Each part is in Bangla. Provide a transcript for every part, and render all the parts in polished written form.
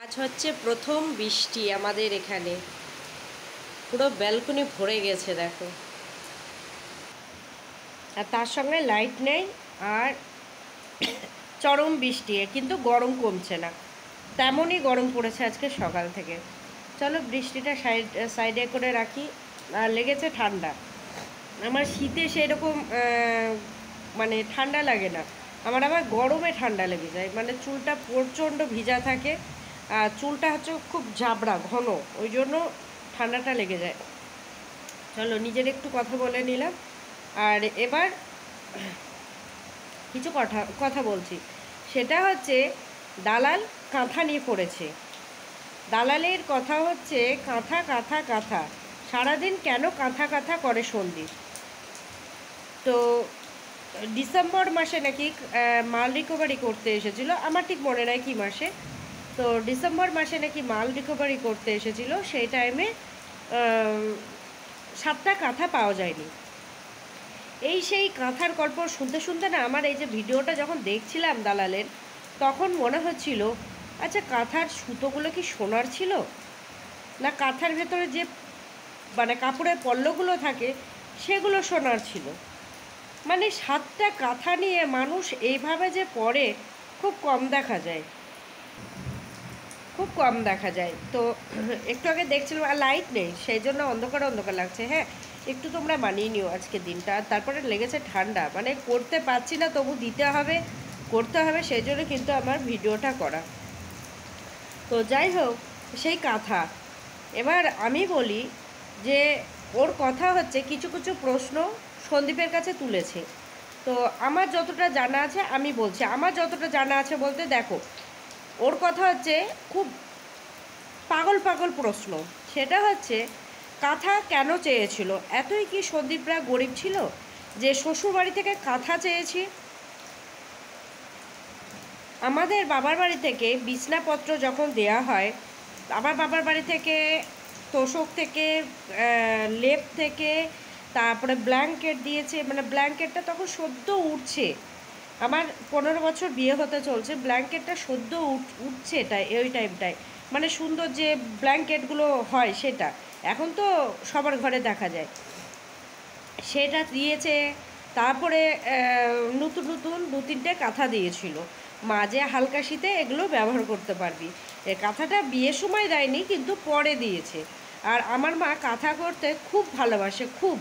আজ হচ্ছে প্রথম বৃষ্টি আমাদের এখানে। পুরো ব্যালকনি ভরে গেছে দেখো। আর তার সঙ্গে লাইট নেই, আর চরম বৃষ্টি, কিন্তু গরম কমছে না। তেমনই গরম পড়েছে আজকে সকাল থেকে। চলো বৃষ্টিটা সাইডে করে রাখি। আর লেগেছে ঠান্ডা। আমার শীতে সেরকম মানে ঠান্ডা লাগে না। আবার গরমে ঠান্ডা লেগে যায়, মানে চুলটা প্রচণ্ড ভিজা থাকে। আর চুলটা হচ্ছে খুব ঝাবড়া ঘন, ওই জন্য ঠান্ডাটা লেগে যায়। চলো নিজের একটু কথা বলে নিলাম। আর এবার কিছু কথা বলছি। সেটা হচ্ছে দালাল কাঁথা নিয়ে পড়েছে। দালালের কথা হচ্ছে কাঁথা কাঁথা কাঁথা। সারাদিন কেন কাঁথা কাঁথা করে সন্দীপ। তো ডিসেম্বর মাসে নাকি মাল রিকভারি করতে এসেছিল, আমার ঠিক মনে নাই কী মাসে। তো ডিসেম্বর মাসে নাকি মাল রিকভারি করতে এসেছিল, সেই টাইমে 7টা কাঁথা পাওয়া যায়নি। সেই কাঁথার গল্প শুনতে শুনতে না, আমার এই যে ভিডিওটা যখন দেখছিলাম দালালের, তখন মনে হচ্ছিল আচ্ছা কাঁথার সুতোগুলো কি সোনার ছিল, না কাঁথার ভেতরে যে মানে কাপড়ের পল্লগুলো থাকে সেগুলো সোনার ছিল। মানে 7টা কাঁথা নিয়ে মানুষ এইভাবে যে পড়ে খুব কম দেখা যায়, খুব কম দেখা যায়। তো একটু আগে দেখছিলাম, আর লাইট নেই, সেই জন্য অন্ধকার অন্ধকার লাগছে। হ্যাঁ, একটু তোমরা মানিয়ে নিও আজকে দিনটা। আর তারপরে লেগেছে ঠান্ডা, মানে করতে পারছি না, তবু দিতে হবে, করতে হবে, সেই জন্য কিন্তু আমার ভিডিওটা করা। তো যাই হোক, সেই কাঁথা, এবার আমি বলি যে ওর কথা হচ্ছে কিছু কিছু প্রশ্ন সন্দীপের কাছে তুলেছে। তো আমার যতটা জানা আছে আমি বলছি, আমার যতটা জানা আছে বলতে দেখো, ওর কথা হচ্ছে খুব পাগল পাগল প্রশ্ন। সেটা হচ্ছে কাঁথা কেন চেয়েছিল? এতই কি সন্দীপরা গরিব ছিল যে শ্বশুরবাড়ি থেকে কাঁথা চেয়েছি? আমাদের বাবার বাড়ি থেকে বিছনাপত্র যখন দেয়া হয়, আমার বাবার বাড়ি থেকে তোষক থেকে, লেপ থেকে, তারপরে ব্ল্যাঙ্কেট দিয়েছে। মানে ব্ল্যাঙ্কেটটা তখন সদ্য উঠছে, আমার 15 বছর বিয়ে হতে চলছে, ব্ল্যাঙ্কেটটা সদ্য উঠছে ওই টাইমটায়। মানে সুন্দর যে ব্ল্যাঙ্কেটগুলো হয় সেটা এখন তো সবার ঘরে দেখা যায়, সেটা দিয়েছে। তারপরে নতুন নতুন 2-3টে কাঁথা দিয়েছিল। মা যে হালকা শীতে এগুলো ব্যবহার করতে পারবি, কাঁথাটা বিয়ের সময় দেয়নি, কিন্তু পরে দিয়েছে। আর আমার মা কাঁথা করতে খুব ভালোবাসে, খুব,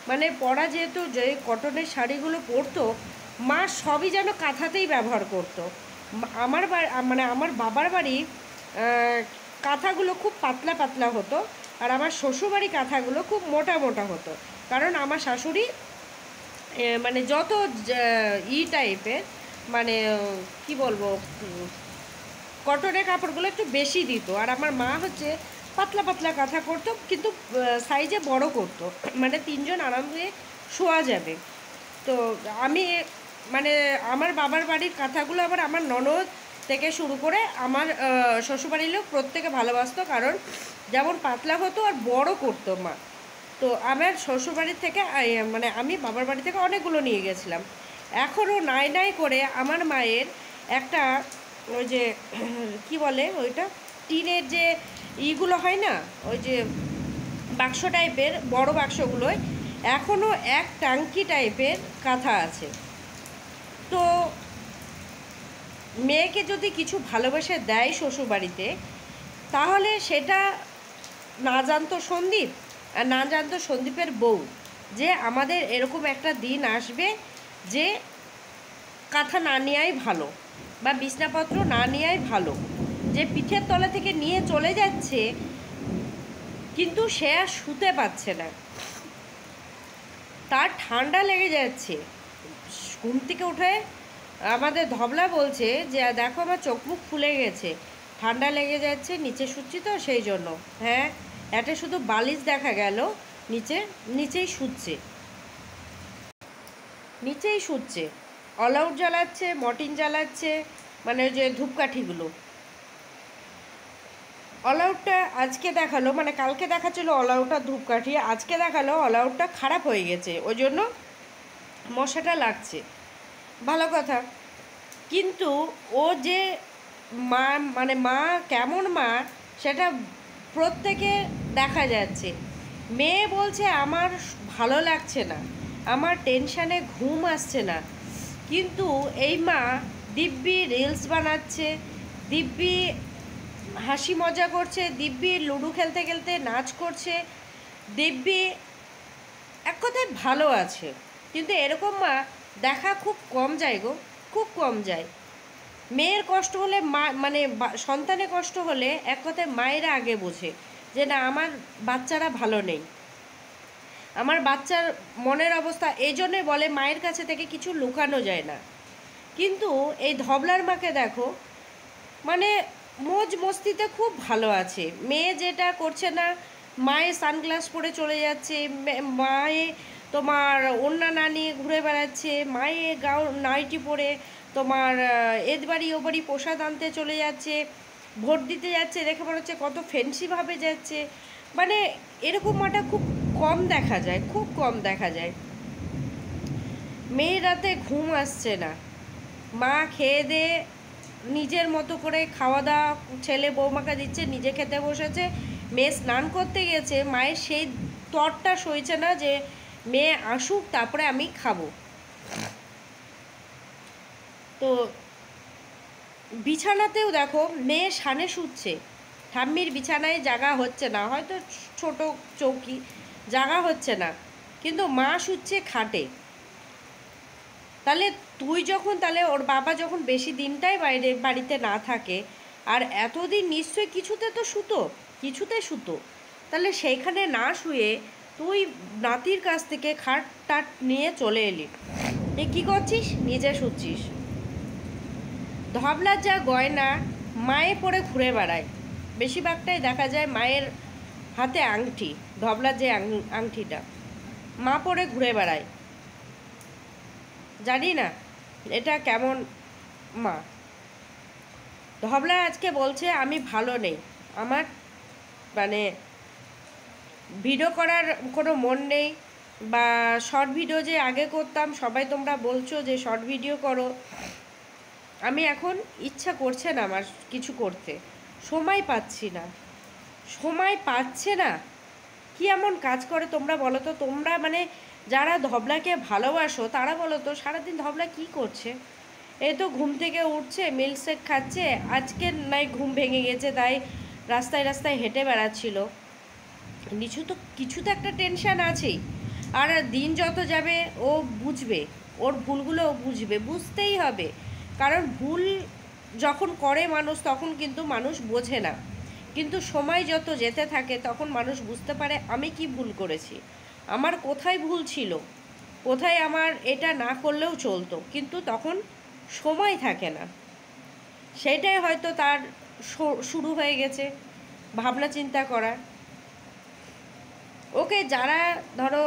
মানে পরা যেহেতু যে কটনের শাড়িগুলো পরতো, মা সবই যেন কাঁথাতেই ব্যবহার করতো। মানে আমার বাবার বাড়ি কাঁথাগুলো খুব পাতলা পাতলা হতো, আর আমার শ্বশুরবাড়ি কাঁথাগুলো খুব মোটা মোটা হতো। কারণ আমার শাশুড়ি মানে যত টাইপের, মানে কি বলবো, কটনের কাপড়গুলো একটু বেশি দিত, আর আমার মা হচ্ছে পাতলা পাতলা কাঁথা করতো, কিন্তু সাইজে বড় করতো, মানে 3জন আরামে শোয়া যাবে। তো আমি মানে আমার বাবার বাড়ির কাঁথাগুলো আবার আমার ননদ থেকে শুরু করে আমার শ্বশুরবাড়ির লোক প্রত্যেকে ভালোবাসতো, কারণ যেমন পাতলা হতো আর বড় করতো মা। তো আমার শ্বশুরবাড়ির থেকে মানে আমি বাবার বাড়ি থেকে অনেকগুলো নিয়ে গেছিলাম। এখনও নাই নাই করে আমার মায়ের একটা, ওই যে কি বলে ওইটা, টিনের যে ইগুলো হয় না, ওই যে বাক্স টাইপের বড় বাক্সগুলোয় এখনও এক ট্যাঙ্কি টাইপের কাঁথা আছে। তো মেয়েকে যদি কিছু ভালোবাসা দেয় শ্বশুরবাড়িতে, তাহলে সেটা না জানতো সন্দীপ, আর না জানতো সন্দীপের বউ, যে আমাদের এরকম একটা দিন আসবে যে কাঁথা না নেওয়াই ভালো, বা বিছনাপত্র না নেওয়াই ভালো, যে পিঠের তলা থেকে নিয়ে চলে যাচ্ছে, কিন্তু সে আর শুতে পারছে না, তার ঠান্ডা লেগে যাচ্ছে। ঘুম থেকে উঠে আমাদের ধবলা বলছে যে দেখো আমার চোখ মুখ ফুলে গেছে, ঠান্ডা লেগে যাচ্ছে, নিচে শুচ্ছি তো সেই জন্য। হ্যাঁ, এটা শুধু বালিশ দেখা গেল, নিচেই শুচ্ছে, নিচেই শুচ্ছে, অল আউট জ্বালাচ্ছে, মর্টিন জ্বালাচ্ছে, মানে ওই যে ধূপকাঠিগুলো। অল আউটটা আজকে দেখালো, মানে কালকে দেখাচ্ছিল অল আউটটা ধূপকাঠি, আজকে দেখালো অল আউটটা খারাপ হয়ে গেছে, ওই জন্য মশাটা লাগছে। ভালো কথা, কিন্তু ও যে মা মানে মা কেমন মা সেটা প্রত্যেকে দেখা যাচ্ছে। মেয়ে বলছে আমার ভালো লাগছে না, আমার টেনশানে ঘুম আসছে না, কিন্তু এই মা দিব্যি রিলস বানাচ্ছে, দিব্যি হাসি মজা করছে, দিব্যি লুডো খেলতে খেলতে নাচ করছে, দিব্যি এক কথায় ভালো আছে। কিন্তু এরকম মা দেখা খুব কম যায় গো, খুব কম যায়। মেয়ের কষ্ট হলে মা মানে সন্তানের কষ্ট হলে এক কথায় মায়েরা আগে বোঝে যে না আমার বাচ্চারা ভালো নেই, আমার বাচ্চার মনের অবস্থা। এই জন্যে বলে মায়ের কাছে থেকে কিছু লুকানো যায় না। কিন্তু এই ধবলার মাকে দেখো, মানে মौज মস্তিতে খুব ভালো আছে। মেয়ে যেটা করছে না, মায়ে সানগ্লাস পরে চলে যাচ্ছে, মায়ে তোমার ওড়না না নিয়ে ঘুরে বেড়াচ্ছে, মায়ে নাইটি পরে তোমার এদ বাড়ি ও বাড়ি প্রসাদ আনতে চলে যাচ্ছে, ভোট দিতে যাচ্ছে, দেখে মনে হচ্ছে কত ফ্যান্সিভাবে যাচ্ছে। মানে এরকম মাটা খুব কম দেখা যায়, খুব কম দেখা যায়। মেয়ে রাতে ঘুম আসছে না, মা খেয়ে দিয়ে নিজের মতো করে খাওয়া দাওয়া ছেলে বৌমাকে দিচ্ছে, নিজে খেতে বসেছে। মেয়ে স্নান করতে গেছে, মায়ের সেই তরটা সইছে না যে মেয়ে আসুক তারপরে আমি খাবো। তো বিছানাতেও দেখো মেয়ে সানে শুচ্ছে, ঠাম্মির বিছানায় জাগা হচ্ছে না, হয়তো ছোট চৌকি জাগা হচ্ছে না, কিন্তু মা শুচ্ছে খাটে। তাহলে তুই যখন, তাহলে ওর বাবা যখন বেশি দিনটাই বাড়িতে না থাকে, আর এতদিন নিশ্চয়ই কিছুতে তো শুতো, কিছুতে শুতো, তাহলে সেইখানে না শুয়ে তুই নাতির কাছ থেকে খাট টাট নিয়ে চলে এলি, এ কী করছিস? নিজে শুচ্ছিস। ধবলার যা গয়না মায়ে পরে ঘুরে বেড়ায়, বেশিরভাগটাই দেখা যায় মায়ের হাতে আংটি, ধবলার যে আংটিটা মা পরে ঘুরে বেড়ায়। জানি না এটা কেমন মা। ধবলা আজকে বলছে আমি ভালো নেই, আমার মানে ভিডিও করার কোনো মন নেই, বা শর্ট ভিডিও যে আগে করতাম সবাই তোমরা বলছো যে শর্ট ভিডিও করো, আমি এখন ইচ্ছা করছে না আমার কিছু করতে, সময় পাচ্ছি না, সময় পাচ্ছে না। কি এমন কাজ করে তোমরা বলো তো? তোমরা মানে যারা ধবলাকে ভালোবাসো তারা বলো তো সারাদিন ধবলা কি করছে? এই তো ঘুম থেকে উঠছে, মিল্কশেক খাচ্ছে, আজকে নাই ঘুম ভেঙে গেছে তাই রাস্তায় রাস্তায় হেঁটে বেড়াচ্ছিল, কিছু তো একটা টেনশান আছেই। আর দিন যত যাবে ও বুঝবে, ওর ভুলগুলো ও বুঝবে, বুঝতেই হবে, কারণ ভুল যখন করে মানুষ তখন কিন্তু মানুষ বোঝে না, কিন্তু সময় যত যেতে থাকে তখন মানুষ বুঝতে পারে আমি কি ভুল করেছি, আমার কোথায় ভুল ছিল, কোথায় আমার এটা না করলেও চলতো, কিন্তু তখন সময় থাকে না। সেটাই হয়তো তার শুরু হয়ে গেছে ভাবনা চিন্তা করা। ওকে যারা ধরো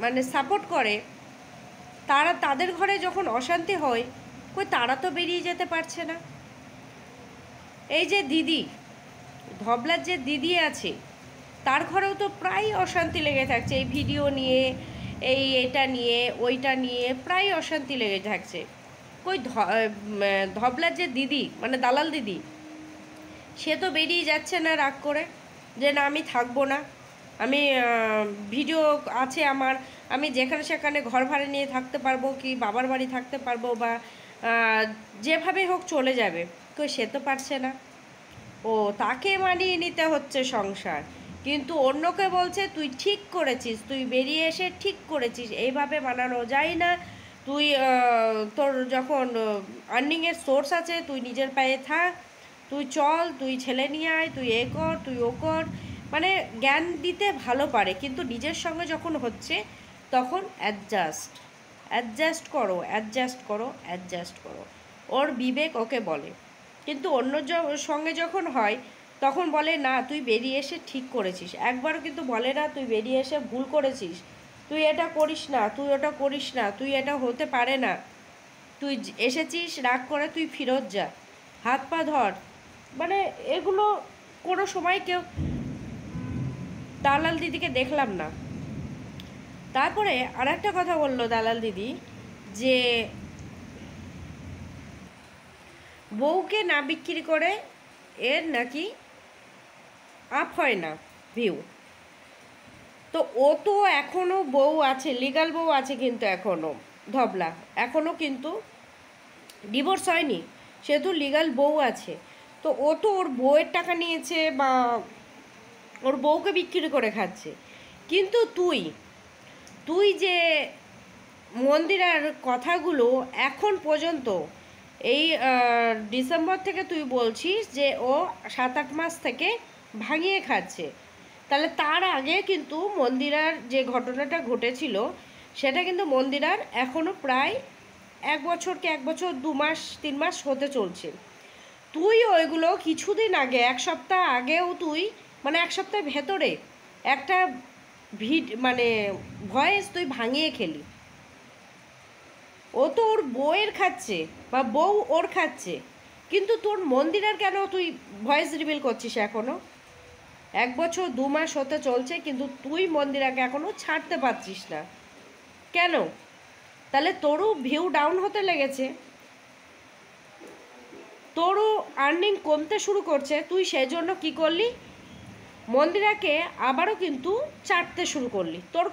মানে সাপোর্ট করে, তারা তাদের ঘরে যখন অশান্তি হয়, কই তারা তো বেরিয়ে যেতে পারছে না। এই যে দিদি, ধবলার যে দিদি আছে তার ঘরেও তো প্রায় অশান্তি লেগে থাকছে, এই ভিডিও নিয়ে, এটা নিয়ে, ওইটা নিয়ে প্রায় অশান্তি লেগে থাকছে। কই ধবলার যে দিদি মানে দালাল দিদি, সে তো বেরিয়ে যাচ্ছে না রাগ করে যে না আমি থাকবো না, আমি ভিডিও আছে আমার, আমি যেখানে সেখানে ঘর ভাড়া নিয়ে থাকতে পারবো, কি বাবার বাড়ি থাকতে পারবো, বা যেভাবে হোক চলে যাবে। কই সে তো পারছে না, ও তাকে মানিয়ে নিতে হচ্ছে সংসার, কিন্তু অন্যকে বলছে তুই ঠিক করেছিস, তুই বেরিয়ে এসে ঠিক করেছিস, এইভাবে বানানো যায় না, তুই তোর যখন আর্নিংয়ের সোর্স আছে তুই নিজের পায়ে থাক, তুই চল, তুই ছেলে নিয়ে আয়, তুই এ কর, তুই ও কর, মানে জ্ঞান দিতে ভালো পারে, কিন্তু নিজের সঙ্গে যখন হচ্ছে তখন অ্যাডজাস্ট করো, অ্যাডজাস্ট করো, অ্যাডজাস্ট করো, ওর বিবেক ওকে বলে। কিন্তু অন্য সঙ্গে যখন হয় তখন বলে না তুই বেরিয়ে এসে ঠিক করেছিস, একবারও কিন্তু বলে না তুই বেরিয়ে এসে ভুল করেছিস, তুই এটা করিস না, তুই ওটা করিস না, তুই এটা হতে পারে না, তুই এসেছিস রাগ করে, তুই ফেরত যা, হাত পা ধর, মানে এগুলো কোনো সময় কেউ দালাল দিদিকে দেখলাম না। তারপরে আর একটা কথা বললো দালাল দিদি, যে বউকে না বিক্রি করে এর নাকি আপ হয় না ভিউ। তো ও তো এখনও বউ আছে, লিগাল বউ আছে, কিন্তু এখনও ধবলা, এখনও কিন্তু ডিভোর্স হয়নি, সেহেতু লিগাল বউ আছে। তো ও তো ওর বউয়ের টাকা নিয়েছে বা ওর বউকে বিক্রি করে খাচ্ছে। কিন্তু তুই তুই যে মন্দিরার কথাগুলো এখন পর্যন্ত এই ডিসেম্বর থেকে তুই বলছিস যে ও 7-8 মাস থেকে ভাঙিয়ে খাচ্ছে, তাহলে তার আগে কিন্তু মন্দিরার যে ঘটনাটা ঘটেছিল সেটা কিন্তু মন্দিরার এখনও প্রায় 1 বছর কি 1 বছর 2 মাস 3 মাস হতে চলছে। তুই ওইগুলো কিছুদিন আগে, 1 সপ্তাহ আগেও তুই, মানে 1 সপ্তাহের ভেতরে একটা মানে ভয়েস তুই ভাঙিয়ে খেলি। ও তো ওর বউয়ের খাচ্ছে বা বউ ওর খাচ্ছে, কিন্তু তোর মন্দিরের কেন তুই ভয়েস রিভিল করছিস এখনও? 1 বছর 2 মাস হতে চলছে, কিন্তু তুই মন্দিরাকে এখনও ছাড়তে পারছিস না কেন? তাহলে তোরও ভিউ ডাউন হতে লেগেছে, তোরও আর্নিং কমতে শুরু করছে। তুই সেই জন্য কী করলি? মন্দিরাকে আবারও কিন্তু চাটতে শুরু করলি। তোর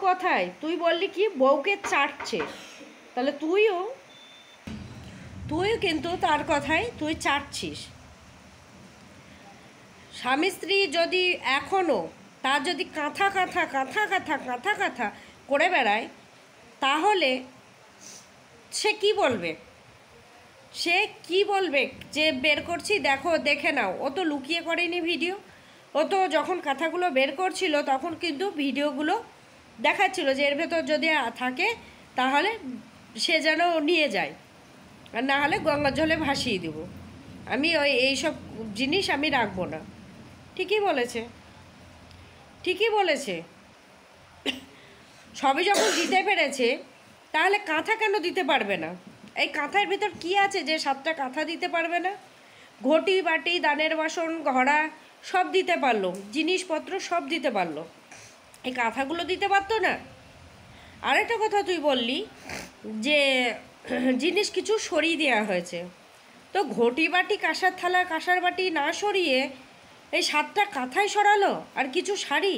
কথায় তুই বললি কি বউকে চাটছে, তাহলে তুইও কিন্তু তার কথায় তুই চাটছিস। স্বামী স্ত্রী যদি এখনও তার যদি কাঁথা কাঁথা কাঁথা কাঁথা কাঁথা কাঁথা করে বেড়ায়, তাহলে সে কি বলবে? সে কি বলবে যে বের করছি দেখো, দেখে নাও? ও তো লুকিয়ে করেনি ভিডিও, ও তো যখন কথাগুলো বের করছিল তখন কিন্তু ভিডিওগুলো দেখাচ্ছিল যে এর ভেতর যদি থাকে তাহলে সে যেন নিয়ে যায়, আর না হলে গঙ্গার জলে ভাসিয়ে দেব, আমি এইসব জিনিস আমি রাখবো না। ঠিকই বলেছে, ঠিকই বলেছে। সবই যখন দিতে পেরেছে, তাহলে কাঁথা কেন দিতে পারবে না? এই কাঁথার ভিতর কি আছে যে 7টা কাঁথা দিতে পারবে না? ঘটি বাটি দানের বাসন ঘড়া সব দিতে পারলো, জিনিসপত্র সব দিতে পারলো, এই কাঁথাগুলো দিতে পারতো না? আরেকটা কথা তুই বললি যে জিনিস কিছু সরিয়ে দেওয়া হয়েছে, তো ঘটি বাটি কাঁসার থালা কাঁসার বাটি না সরিয়ে এই 7টা কাঁথাই সরালো, আর কিছু শাড়ি,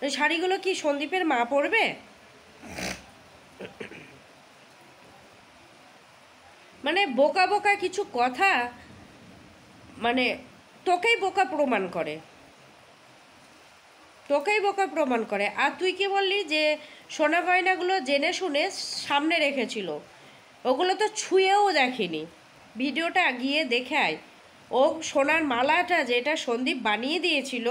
ওই শাড়িগুলো কি সন্দীপের মা পরবে? মানে বোকা বোকা কিছু কথা, মানে তোকেই বোকা প্রমাণ করে, তোকেই বোকা প্রমাণ করে। আর তুই কি বললি যে সোনা গয়নাগুলো জেনে শুনে সামনে রেখেছিল, ওগুলো তো ছুঁয়েও দেখিনি। ভিডিওটা গিয়ে দেখে আয়। ও সোনার মালাটা যেটা সন্দীপ বানিয়ে দিয়েছিল,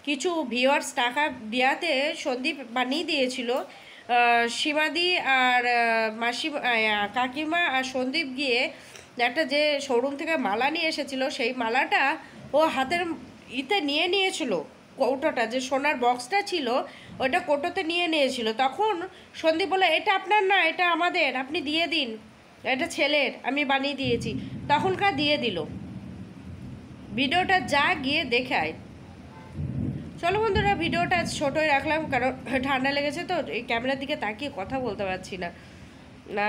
কিছু ভিউয়ার্স টাকা দেওয়াতে সন্দীপ বানিয়ে দিয়েছিল, সীমাদি আর মাসি কাকিমা আর সন্দীপ গিয়ে একটা যে শোরুম থেকে মালা নিয়ে এসেছিলো, সেই মালাটা ও হাতের নিয়ে নিয়েছিল, কৌটোটা যে সোনার বক্সটা ছিল ওটা কৌটোতে নিয়ে নিয়েছিল। তখন সন্দীপ বলে এটা আপনার না, এটা আমাদের, আপনি দিয়ে দিন, এটা ছেলের, আমি বানিয়ে দিয়েছি। তখনকার দিয়ে দিল। ভিডিওটা যা গিয়ে দেখায়। চলো বন্ধুরা, ভিডিওটা ছোটোই রাখলাম, কারণ ঠান্ডা লেগেছে তো এই ক্যামেরার দিকে তাকিয়ে কথা বলতে পারছি না।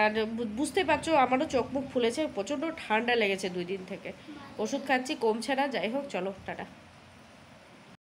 আর বুঝতে পারছো আমারও চোখ মুখ ফুলেছে, প্রচণ্ড ঠান্ডা লেগেছে 2 দিন থেকে, ওষুধ খাচ্ছি কমছে না। যাই হোক, চলো টাটা।